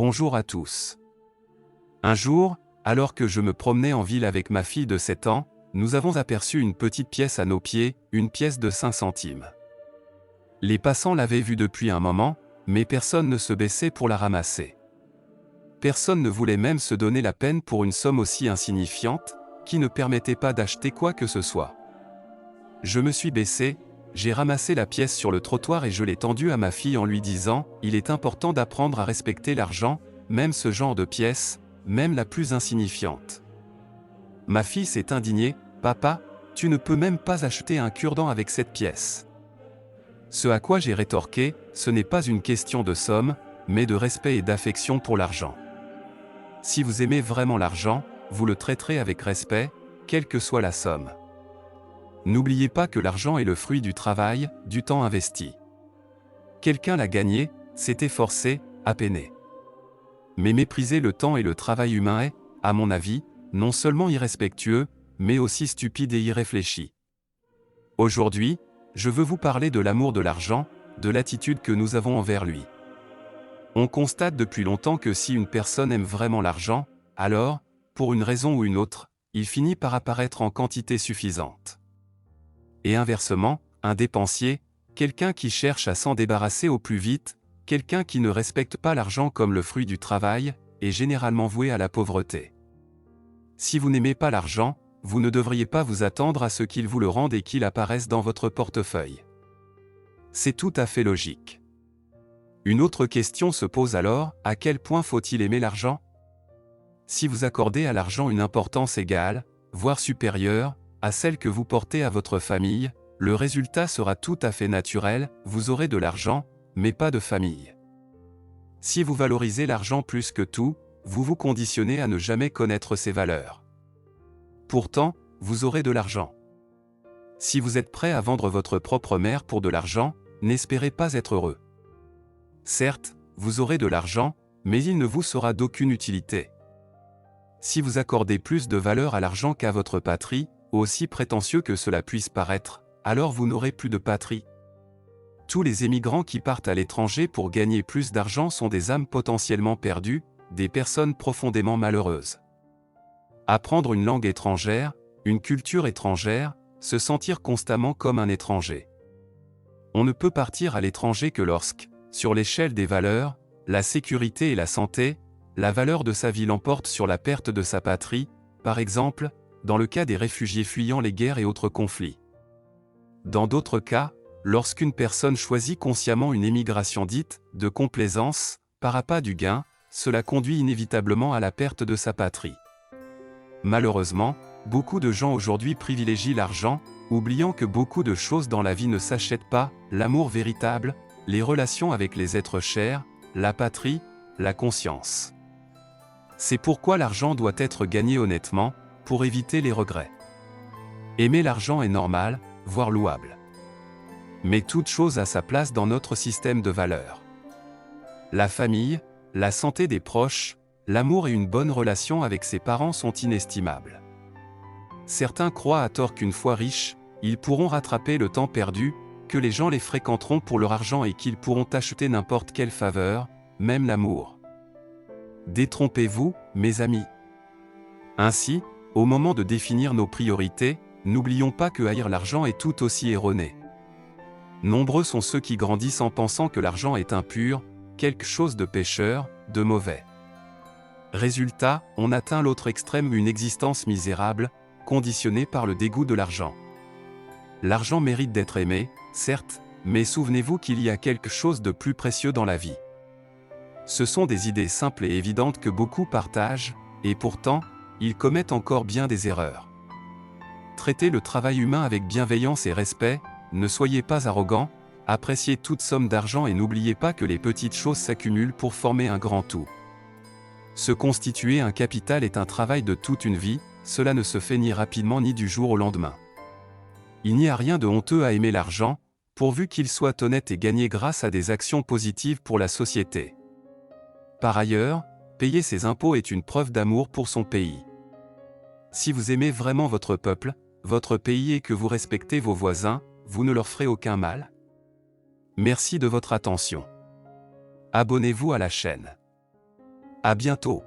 Bonjour à tous. Un jour, alors que je me promenais en ville avec ma fille de 7 ans, nous avons aperçu une petite pièce à nos pieds, une pièce de 5 centimes. Les passants l'avaient vue depuis un moment, mais personne ne se baissait pour la ramasser. Personne ne voulait même se donner la peine pour une somme aussi insignifiante, qui ne permettait pas d'acheter quoi que ce soit. Je me suis baissé, j'ai ramassé la pièce sur le trottoir et je l'ai tendue à ma fille en lui disant « Il est important d'apprendre à respecter l'argent, même ce genre de pièce, même la plus insignifiante. » Ma fille s'est indignée « Papa, tu ne peux même pas acheter un cure-dent avec cette pièce. » Ce à quoi j'ai rétorqué « Ce n'est pas une question de somme, mais de respect et d'affection pour l'argent. Si vous aimez vraiment l'argent, vous le traiterez avec respect, quelle que soit la somme. N'oubliez pas que l'argent est le fruit du travail, du temps investi. Quelqu'un l'a gagné, s'est efforcé, a peiné. Mais mépriser le temps et le travail humain est, à mon avis, non seulement irrespectueux, mais aussi stupide et irréfléchi. Aujourd'hui, je veux vous parler de l'amour de l'argent, de l'attitude que nous avons envers lui. On constate depuis longtemps que si une personne aime vraiment l'argent, alors, pour une raison ou une autre, il finit par apparaître en quantité suffisante. Et inversement, un dépensier, quelqu'un qui cherche à s'en débarrasser au plus vite, quelqu'un qui ne respecte pas l'argent comme le fruit du travail, est généralement voué à la pauvreté. Si vous n'aimez pas l'argent, vous ne devriez pas vous attendre à ce qu'il vous le rende et qu'il apparaisse dans votre portefeuille. C'est tout à fait logique. Une autre question se pose alors, à quel point faut-il aimer l'argent? Si vous accordez à l'argent une importance égale, voire supérieure, à celle que vous portez à votre famille, le résultat sera tout à fait naturel, vous aurez de l'argent, mais pas de famille. Si vous valorisez l'argent plus que tout, vous vous conditionnez à ne jamais connaître ses valeurs. Pourtant, vous aurez de l'argent. Si vous êtes prêt à vendre votre propre mère pour de l'argent, n'espérez pas être heureux. Certes, vous aurez de l'argent, mais il ne vous sera d'aucune utilité. Si vous accordez plus de valeur à l'argent qu'à votre patrie, aussi prétentieux que cela puisse paraître, alors vous n'aurez plus de patrie. Tous les émigrants qui partent à l'étranger pour gagner plus d'argent sont des âmes potentiellement perdues, des personnes profondément malheureuses. Apprendre une langue étrangère, une culture étrangère, se sentir constamment comme un étranger. On ne peut partir à l'étranger que lorsque, sur l'échelle des valeurs, la sécurité et la santé, la valeur de sa vie l'emporte sur la perte de sa patrie, par exemple, dans le cas des réfugiés fuyant les guerres et autres conflits. Dans d'autres cas, lorsqu'une personne choisit consciemment une émigration dite de complaisance, par appât du gain, cela conduit inévitablement à la perte de sa patrie. Malheureusement, beaucoup de gens aujourd'hui privilégient l'argent, oubliant que beaucoup de choses dans la vie ne s'achètent pas, l'amour véritable, les relations avec les êtres chers, la patrie, la conscience. C'est pourquoi l'argent doit être gagné honnêtement, pour éviter les regrets. Aimer l'argent est normal, voire louable. Mais toute chose a sa place dans notre système de valeurs. La famille, la santé des proches, l'amour et une bonne relation avec ses parents sont inestimables. Certains croient à tort qu'une fois riches, ils pourront rattraper le temps perdu, que les gens les fréquenteront pour leur argent et qu'ils pourront acheter n'importe quelle faveur, même l'amour. Détrompez-vous, mes amis. Ainsi, au moment de définir nos priorités, n'oublions pas que haïr l'argent est tout aussi erroné. Nombreux sont ceux qui grandissent en pensant que l'argent est impur, quelque chose de pécheur, de mauvais. Résultat, on atteint l'autre extrême, une existence misérable, conditionnée par le dégoût de l'argent. L'argent mérite d'être aimé, certes, mais souvenez-vous qu'il y a quelque chose de plus précieux dans la vie. Ce sont des idées simples et évidentes que beaucoup partagent, et pourtant, ils commettent encore bien des erreurs. Traitez le travail humain avec bienveillance et respect, ne soyez pas arrogant, appréciez toute somme d'argent et n'oubliez pas que les petites choses s'accumulent pour former un grand tout. Se constituer un capital est un travail de toute une vie, cela ne se fait ni rapidement ni du jour au lendemain. Il n'y a rien de honteux à aimer l'argent, pourvu qu'il soit honnête et gagné grâce à des actions positives pour la société. Par ailleurs, payer ses impôts est une preuve d'amour pour son pays. Si vous aimez vraiment votre peuple, votre pays et que vous respectez vos voisins, vous ne leur ferez aucun mal. Merci de votre attention. Abonnez-vous à la chaîne. À bientôt.